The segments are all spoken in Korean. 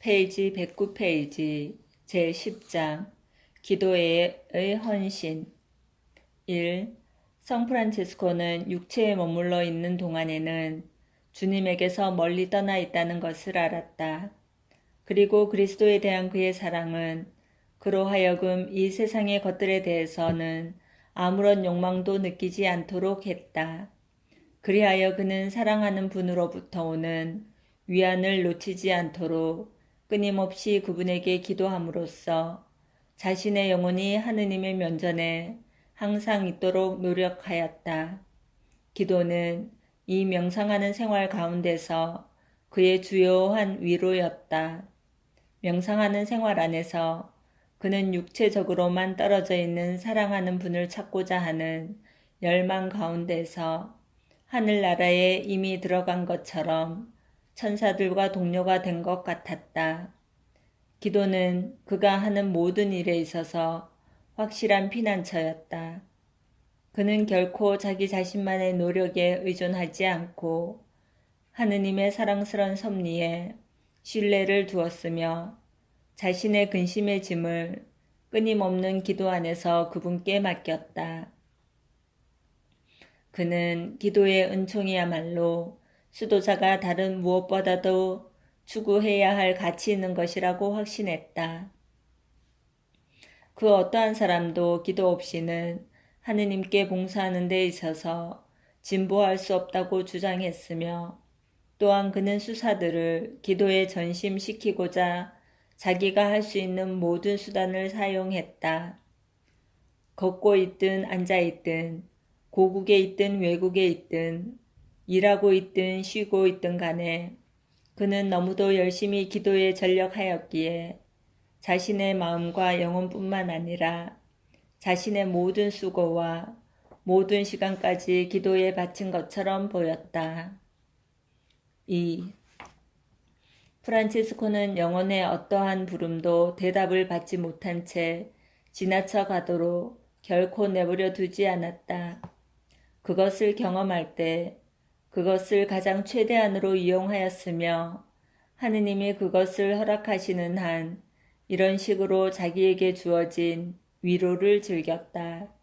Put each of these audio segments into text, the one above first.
페이지 109페이지 제10장 기도의 헌신 1. 성프란치스코는 육체에 머물러 있는 동안에는 주님에게서 멀리 떠나 있다는 것을 알았다. 그리고 그리스도에 대한 그의 사랑은 그로 하여금 이 세상의 것들에 대해서는 아무런 욕망도 느끼지 않도록 했다. 그리하여 그는 사랑하는 분으로부터 오는 위안을 놓치지 않도록 끊임없이 그분에게 기도함으로써 자신의 영혼이 하느님의 면전에 항상 있도록 노력하였다. 기도는 이 명상하는 생활 가운데서 그의 주요한 위로였다. 명상하는 생활 안에서 그는 육체적으로만 떨어져 있는 사랑하는 분을 찾고자 하는 열망 가운데서 하늘나라에 이미 들어간 것처럼 천사들과 동료가 된 것 같았다. 기도는 그가 하는 모든 일에 있어서 확실한 피난처였다. 그는 결코 자기 자신만의 노력에 의존하지 않고 하느님의 사랑스런 섭리에 신뢰를 두었으며 자신의 근심의 짐을 끊임없는 기도 안에서 그분께 맡겼다. 그는 기도의 은총이야말로 수도자가 다른 무엇보다도 추구해야 할 가치 있는 것이라고 확신했다. 그 어떠한 사람도 기도 없이는 하느님께 봉사하는 데 있어서 진보할 수 없다고 주장했으며 또한 그는 수사들을 기도에 전심시키고자 자기가 할 수 있는 모든 수단을 사용했다. 걷고 있든 앉아 있든 고국에 있든 외국에 있든 일하고 있든 쉬고 있든 간에 그는 너무도 열심히 기도에 전력하였기에 자신의 마음과 영혼뿐만 아니라 자신의 모든 수고와 모든 시간까지 기도에 바친 것처럼 보였다. 2. 프란치스코는 영혼의 어떠한 부름도 대답을 받지 못한 채 지나쳐 가도록 결코 내버려 두지 않았다. 그것을 경험할 때 그것을 가장 최대한으로 이용하였으며 하느님이 그것을 허락하시는 한 이런 식으로 자기에게 주어진 위로를 즐겼다.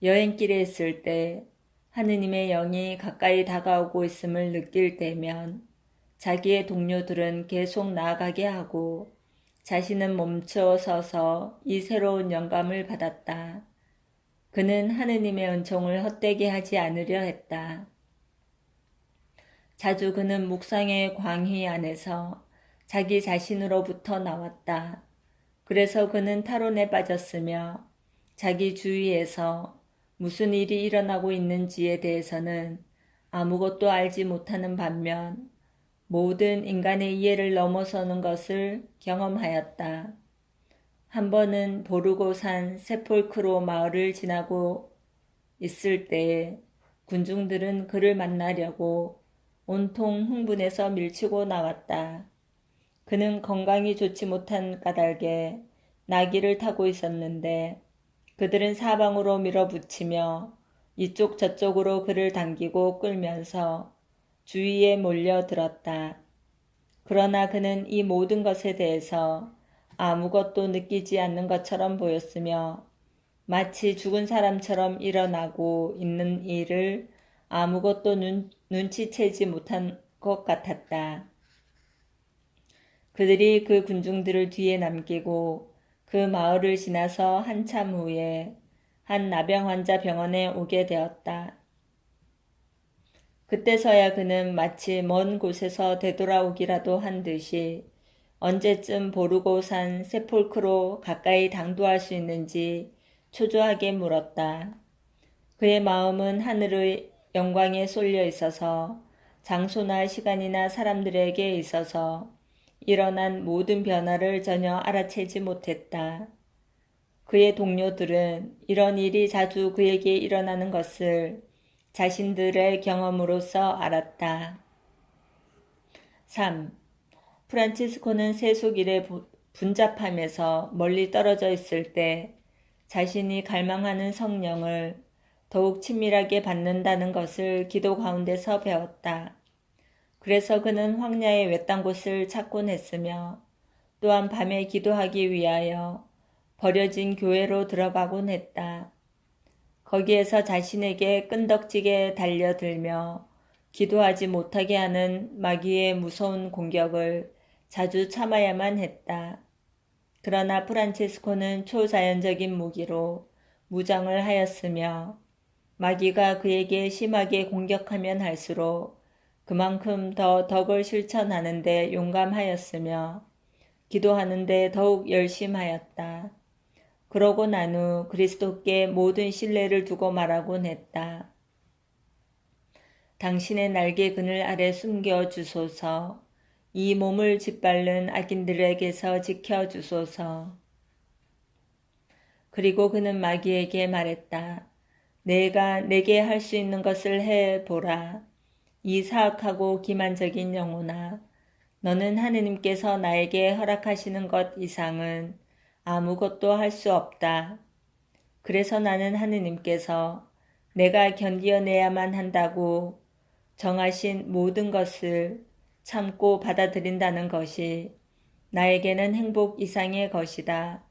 여행길에 있을 때 하느님의 영이 가까이 다가오고 있음을 느낄 때면 자기의 동료들은 계속 나아가게 하고 자신은 멈춰 서서 이 새로운 영감을 받았다. 그는 하느님의 은총을 헛되게 하지 않으려 했다. 자주 그는 묵상의 광희 안에서 자기 자신으로부터 나왔다. 그래서 그는 탈원에 빠졌으며 자기 주위에서 무슨 일이 일어나고 있는지에 대해서는 아무것도 알지 못하는 반면 모든 인간의 이해를 넘어서는 것을 경험하였다. 한 번은 보르고산 세폴크로 마을을 지나고 있을 때에 군중들은 그를 만나려고 온통 흥분해서 밀치고 나왔다. 그는 건강이 좋지 못한 까닭에 나귀를 타고 있었는데 그들은 사방으로 밀어붙이며 이쪽 저쪽으로 그를 당기고 끌면서 주위에 몰려들었다. 그러나 그는 이 모든 것에 대해서 아무것도 느끼지 않는 것처럼 보였으며 마치 죽은 사람처럼 일어나고 있는 일을 아무것도 눈치채지 못한 것 같았다. 그들이 그 군중들을 뒤에 남기고 그 마을을 지나서 한참 후에 한 나병 환자 병원에 오게 되었다. 그때서야 그는 마치 먼 곳에서 되돌아오기라도 한 듯이 언제쯤 보르고산 세폴크로 가까이 당도할 수 있는지 초조하게 물었다. 그의 마음은 하늘의 영광에 쏠려 있어서 장소나 시간이나 사람들에게 있어서 일어난 모든 변화를 전혀 알아채지 못했다. 그의 동료들은 이런 일이 자주 그에게 일어나는 것을 자신들의 경험으로서 알았다. 3. 프란치스코는 세속일의 분잡함에서 멀리 떨어져 있을 때 자신이 갈망하는 성령을 더욱 친밀하게 받는다는 것을 기도 가운데서 배웠다. 그래서 그는 황야의 외딴 곳을 찾곤 했으며 또한 밤에 기도하기 위하여 버려진 교회로 들어가곤 했다. 거기에서 자신에게 끈덕지게 달려들며 기도하지 못하게 하는 마귀의 무서운 공격을 자주 참아야만 했다. 그러나 프란체스코는 초자연적인 무기로 무장을 하였으며 마귀가 그에게 심하게 공격하면 할수록 그만큼 더 덕을 실천하는 데 용감하였으며 기도하는 데 더욱 열심하였다. 그러고 난 후 그리스도께 모든 신뢰를 두고 말하곤 했다. 당신의 날개 그늘 아래 숨겨 주소서. 이 몸을 짓밟는 악인들에게서 지켜 주소서. 그리고 그는 마귀에게 말했다. 내가 내게 할 수 있는 것을 해보라. 이 사악하고 기만적인 영혼아, 너는 하느님께서 나에게 허락하시는 것 이상은 아무것도 할 수 없다. 그래서 나는 하느님께서 내가 견디어내야만 한다고 정하신 모든 것을 참고 받아들인다는 것이 나에게는 행복 이상의 것이다.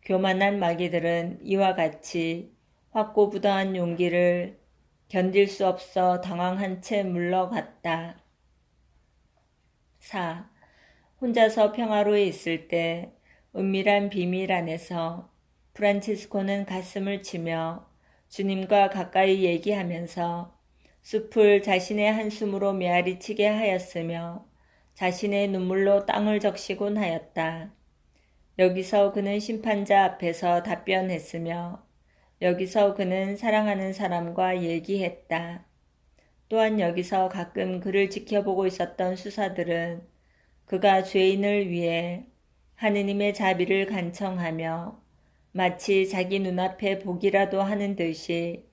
교만한 마귀들은 이와 같이 확고부도한 용기를 견딜 수 없어 당황한 채 물러갔다. 4. 혼자서 평화로이 있을 때 은밀한 비밀 안에서 프란치스코는 가슴을 치며 주님과 가까이 얘기하면서 숲을 자신의 한숨으로 메아리치게 하였으며 자신의 눈물로 땅을 적시곤 하였다. 여기서 그는 심판자 앞에서 답변했으며 여기서 그는 사랑하는 사람과 얘기했다. 또한 여기서 가끔 그를 지켜보고 있었던 수사들은 그가 죄인을 위해 하느님의 자비를 간청하며 마치 자기 눈앞에 복이라도 하는 듯이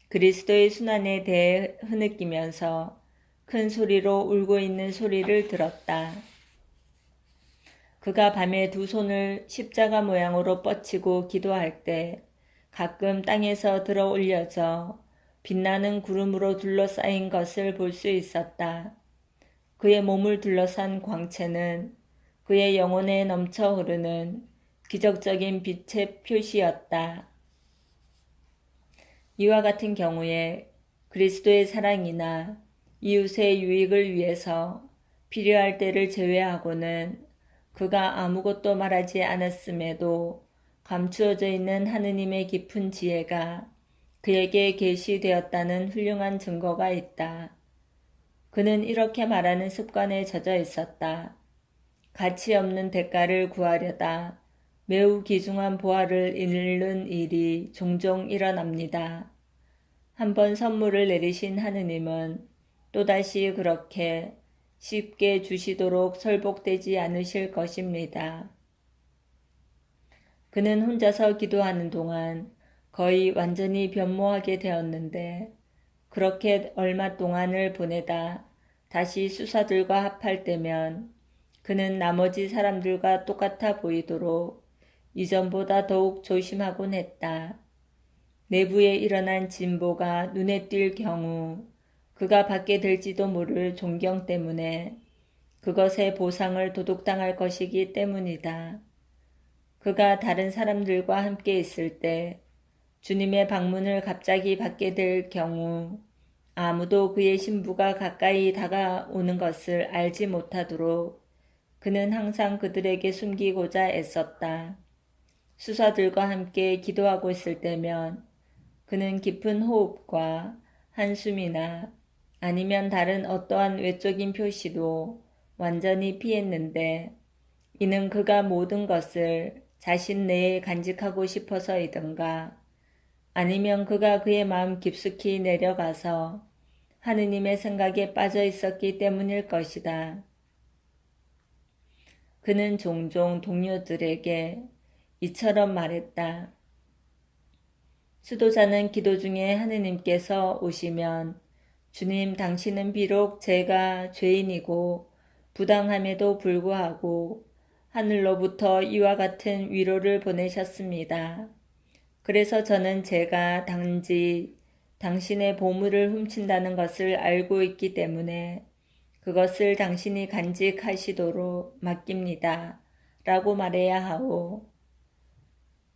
그리스도의 순환에 대해 흐느끼면서 큰 소리로 울고 있는 소리를 들었다. 그가 밤에 두 손을 십자가 모양으로 뻗치고 기도할 때 가끔 땅에서 들어 올려져 빛나는 구름으로 둘러싸인 것을 볼 수 있었다. 그의 몸을 둘러싼 광채는 그의 영혼에 넘쳐 흐르는 기적적인 빛의 표시였다. 이와 같은 경우에 그리스도의 사랑이나 이웃의 유익을 위해서 필요할 때를 제외하고는 그가 아무것도 말하지 않았음에도 감추어져 있는 하느님의 깊은 지혜가 그에게 계시되었다는 훌륭한 증거가 있다. 그는 이렇게 말하는 습관에 젖어 있었다. 가치 없는 대가를 구하려다 매우 귀중한 보화를 잃는 일이 종종 일어납니다. 한번 선물을 내리신 하느님은 또다시 그렇게 쉽게 주시도록 설복되지 않으실 것입니다. 그는 혼자서 기도하는 동안 거의 완전히 변모하게 되었는데 그렇게 얼마 동안을 보내다 다시 수사들과 합할 때면 그는 나머지 사람들과 똑같아 보이도록 이전보다 더욱 조심하곤 했다. 내부에 일어난 진보가 눈에 띌 경우 그가 받게 될지도 모를 존경 때문에 그것의 보상을 도둑당할 것이기 때문이다. 그가 다른 사람들과 함께 있을 때 주님의 방문을 갑자기 받게 될 경우 아무도 그의 신부가 가까이 다가오는 것을 알지 못하도록 그는 항상 그들에게 숨기고자 애썼다. 수사들과 함께 기도하고 있을 때면 그는 깊은 호흡과 한숨이나 아니면 다른 어떠한 외적인 표시도 완전히 피했는데 이는 그가 모든 것을 자신 내에 간직하고 싶어서이든가 아니면 그가 그의 마음 깊숙이 내려가서 하느님의 생각에 빠져 있었기 때문일 것이다. 그는 종종 동료들에게 이처럼 말했다. 수도자는 기도 중에 하느님께서 오시면 주님, 당신은 비록 제가 죄인이고 부당함에도 불구하고 하늘로부터 이와 같은 위로를 보내셨습니다. 그래서 저는 제가 단지 당신의 보물을 훔친다는 것을 알고 있기 때문에 그것을 당신이 간직하시도록 맡깁니다. 라고 말해야 하오.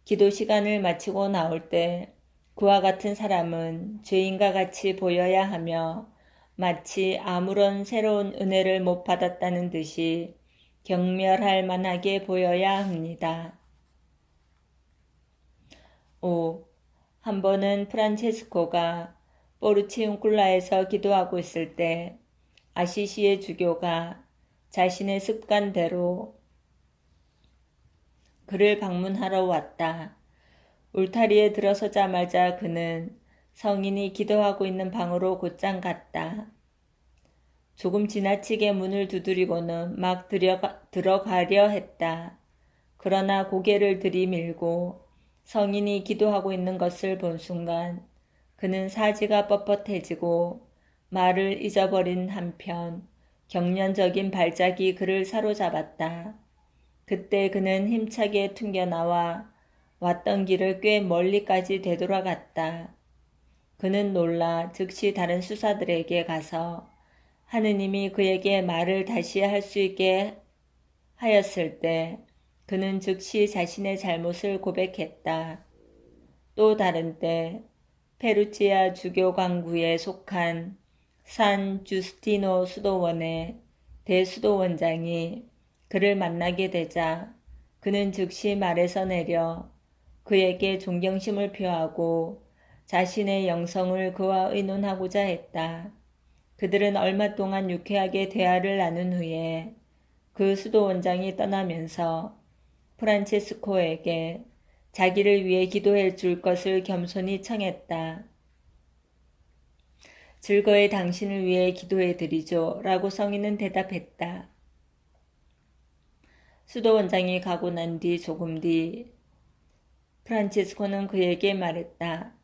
기도 시간을 마치고 나올 때 그와 같은 사람은 죄인과 같이 보여야 하며 마치 아무런 새로운 은혜를 못 받았다는 듯이 경멸할 만하게 보여야 합니다. 5. 한 번은 프란체스코가 포르치움쿨라에서 기도하고 있을 때 아시시의 주교가 자신의 습관대로 그를 방문하러 왔다. 울타리에 들어서자마자 그는 성인이 기도하고 있는 방으로 곧장 갔다. 조금 지나치게 문을 두드리고는 막 들어가려 했다. 그러나 고개를 들이밀고 성인이 기도하고 있는 것을 본 순간 그는 사지가 뻣뻣해지고 말을 잊어버린 한편 경련적인 발작이 그를 사로잡았다. 그때 그는 힘차게 튕겨나와 왔던 길을 꽤 멀리까지 되돌아갔다. 그는 놀라 즉시 다른 수사들에게 가서 하느님이 그에게 말을 다시 할 수 있게 하였을 때 그는 즉시 자신의 잘못을 고백했다. 또 다른 때 페루치아 주교 강구에 속한 산 주스티노 수도원의 대수도원장이 그를 만나게 되자 그는 즉시 말에서 내려 그에게 존경심을 표하고 자신의 영성을 그와 의논하고자 했다. 그들은 얼마 동안 유쾌하게 대화를 나눈 후에 그 수도원장이 떠나면서 프란체스코에게 자기를 위해 기도해 줄 것을 겸손히 청했다. 즐거이 당신을 위해 기도해 드리죠. 라고 성인은 대답했다. 수도원장이 가고 난 뒤 조금 뒤 프란체스코는 그에게 말했다.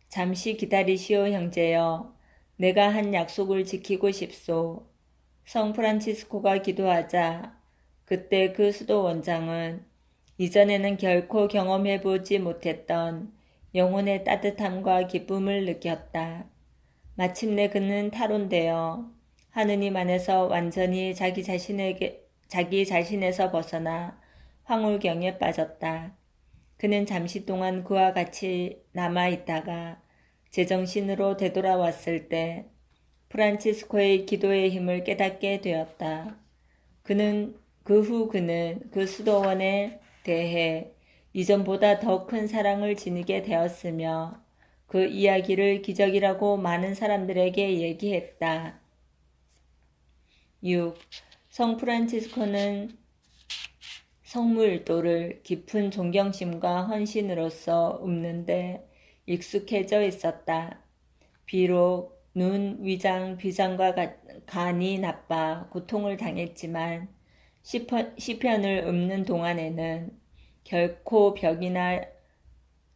잠시 기다리시오 형제여. 내가 한 약속을 지키고 싶소. 성 프란치스코가 기도하자 그때 그 수도원장은 이전에는 결코 경험해보지 못했던 영혼의 따뜻함과 기쁨을 느꼈다. 마침내 그는 탈원되어 하느님 안에서 완전히 자기 자신에서 벗어나 황홀경에 빠졌다. 그는 잠시 동안 그와 같이 남아있다가 제정신으로 되돌아왔을 때 프란치스코의 기도의 힘을 깨닫게 되었다. 그 후 그는 그 수도원에 대해 이전보다 더 큰 사랑을 지니게 되었으며 그 이야기를 기적이라고 많은 사람들에게 얘기했다. 6. 성 프란치스코는 성무일도를 깊은 존경심과 헌신으로써 읊는데 익숙해져 있었다. 비록 눈, 위장, 비장과 간이 나빠 고통을 당했지만 시편을 읊는 동안에는 결코 벽이나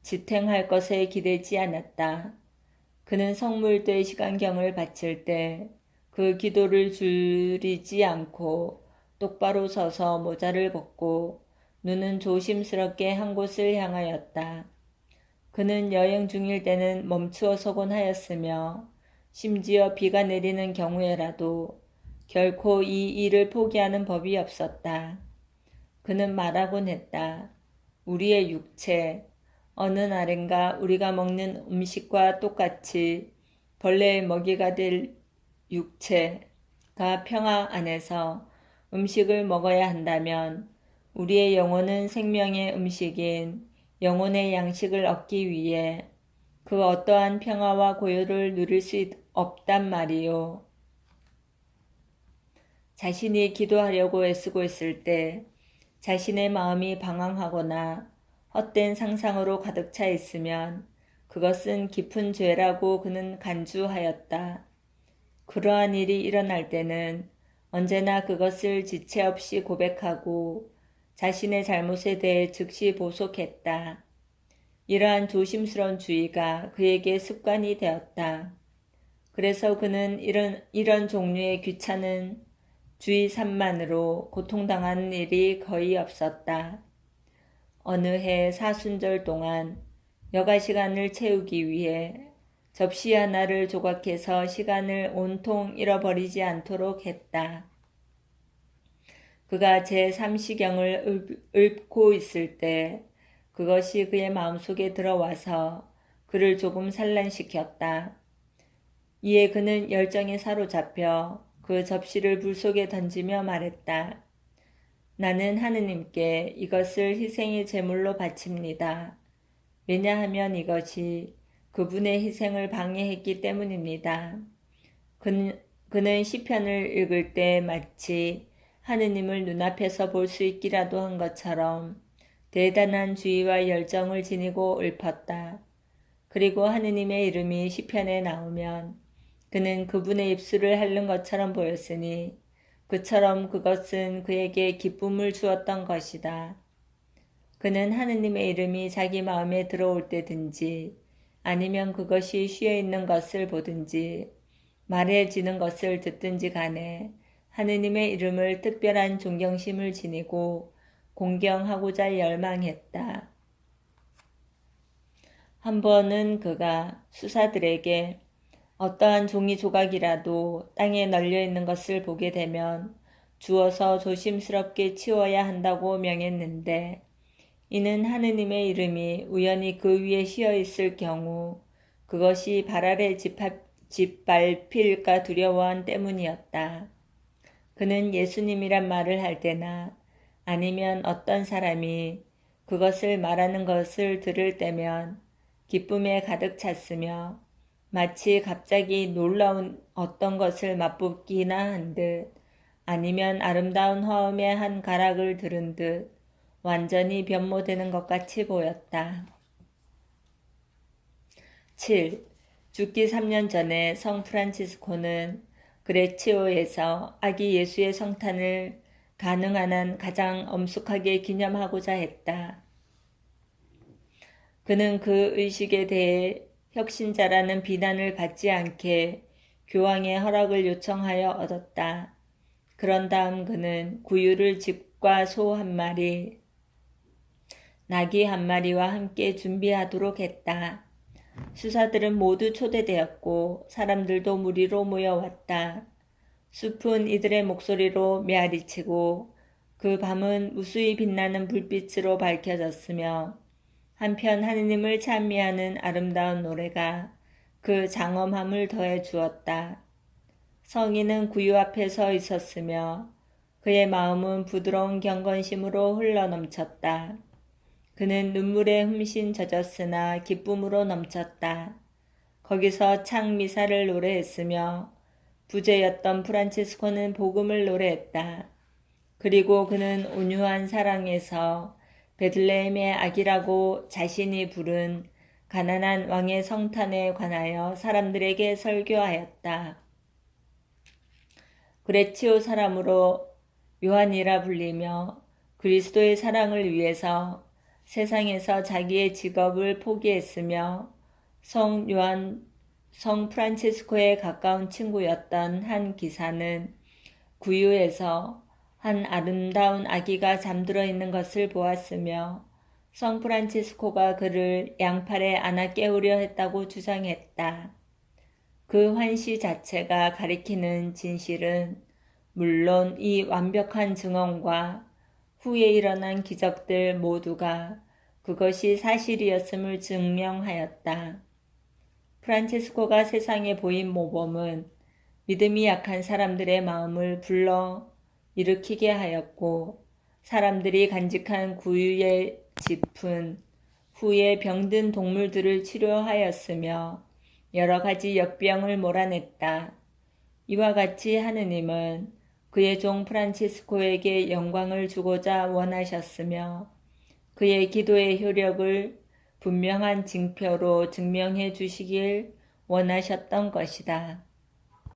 지탱할 것에 기대지 않았다. 그는 성물도의 시간경을 바칠 때 그 기도를 줄이지 않고 똑바로 서서 모자를 벗고 눈은 조심스럽게 한 곳을 향하였다. 그는 여행 중일 때는 멈추어 서곤 하였으며 심지어 비가 내리는 경우에라도 결코 이 일을 포기하는 법이 없었다. 그는 말하곤 했다. 우리의 육체, 어느 날인가 우리가 먹는 음식과 똑같이 벌레의 먹이가 될 육체가 평화 안에서 음식을 먹어야 한다면 우리의 영혼은 생명의 음식인 영혼의 양식을 얻기 위해 그 어떠한 평화와 고요를 누릴 수 없단 말이요. 자신이 기도하려고 애쓰고 있을 때 자신의 마음이 방황하거나 헛된 상상으로 가득 차 있으면 그것은 깊은 죄라고 그는 간주하였다. 그러한 일이 일어날 때는 언제나 그것을 지체 없이 고백하고 자신의 잘못에 대해 즉시 보속했다. 이러한 조심스러운 주의가 그에게 습관이 되었다. 그래서 그는 이런 종류의 귀찮은 주의 산만으로 고통당하는 일이 거의 없었다. 어느 해 사순절 동안 여가 시간을 채우기 위해 접시 하나를 조각해서 시간을 온통 잃어버리지 않도록 했다. 그가 제3시경을 읊고 있을 때 그것이 그의 마음속에 들어와서 그를 조금 산란시켰다. 이에 그는 열정에 사로잡혀 그 접시를 불 속에 던지며 말했다. 나는 하느님께 이것을 희생의 제물로 바칩니다. 왜냐하면 이것이 그분의 희생을 방해했기 때문입니다. 그는 시편을 읽을 때 마치 하느님을 눈앞에서 볼 수 있기라도 한 것처럼 대단한 주의와 열정을 지니고 읊었다. 그리고 하느님의 이름이 시편에 나오면 그는 그분의 입술을 핥는 것처럼 보였으니 그처럼 그것은 그에게 기쁨을 주었던 것이다. 그는 하느님의 이름이 자기 마음에 들어올 때든지 아니면 그것이 쉬어있는 것을 보든지 말해지는 것을 듣든지 간에 하느님의 이름을 특별한 존경심을 지니고 공경하고자 열망했다. 한 번은 그가 수사들에게 어떠한 종이 조각이라도 땅에 널려있는 것을 보게 되면 주워서 조심스럽게 치워야 한다고 명했는데 이는 하느님의 이름이 우연히 그 위에 씌어있을 경우 그것이 발 아래 짓밟힐까 두려워한 때문이었다. 그는 예수님이란 말을 할 때나 아니면 어떤 사람이 그것을 말하는 것을 들을 때면 기쁨에 가득 찼으며 마치 갑자기 놀라운 어떤 것을 맛보기나 한 듯 아니면 아름다운 화음의 한 가락을 들은 듯 완전히 변모되는 것 같이 보였다. 7. 죽기 3년 전에 성 프란치스코는 그레치오에서 아기 예수의 성탄을 가능한 한 가장 엄숙하게 기념하고자 했다. 그는 그 의식에 대해 혁신자라는 비난을 받지 않게 교황의 허락을 요청하여 얻었다. 그런 다음 그는 구유를 집과 소 한 마리, 나귀 한 마리와 함께 준비하도록 했다. 수사들은 모두 초대되었고 사람들도 무리로 모여왔다. 숲은 이들의 목소리로 메아리치고 그 밤은 무수히 빛나는 불빛으로 밝혀졌으며 한편 하느님을 찬미하는 아름다운 노래가 그 장엄함을 더해 주었다. 성인은 구유 앞에 서 있었으며 그의 마음은 부드러운 경건심으로 흘러넘쳤다. 그는 눈물에 흠씬 젖었으나 기쁨으로 넘쳤다. 거기서 창 미사를 노래했으며 부제였던 프란치스코는 복음을 노래했다. 그리고 그는 온유한 사랑에서 베들레헴의 아기라고 자신이 부른 가난한 왕의 성탄에 관하여 사람들에게 설교하였다. 그레치오 사람으로 요한이라 불리며 그리스도의 사랑을 위해서 세상에서 자기의 직업을 포기했으며 성 프란치스코에 가까운 친구였던 한 기사는 구유에서 한 아름다운 아기가 잠들어 있는 것을 보았으며 성 프란치스코가 그를 양팔에 안아 깨우려 했다고 주장했다. 그 환시 자체가 가리키는 진실은 물론 이 완벽한 증언과 후에 일어난 기적들 모두가 그것이 사실이었음을 증명하였다. 프란치스코가 세상에 보인 모범은 믿음이 약한 사람들의 마음을 불러 일으키게 하였고 사람들이 간직한 구유의 짚은 후에 병든 동물들을 치료하였으며 여러 가지 역병을 몰아냈다. 이와 같이 하느님은 그의 종 프란치스코에게 영광을 주고자 원하셨으며 그의 기도의 효력을 분명한 징표로 증명해 주시길 원하셨던 것이다.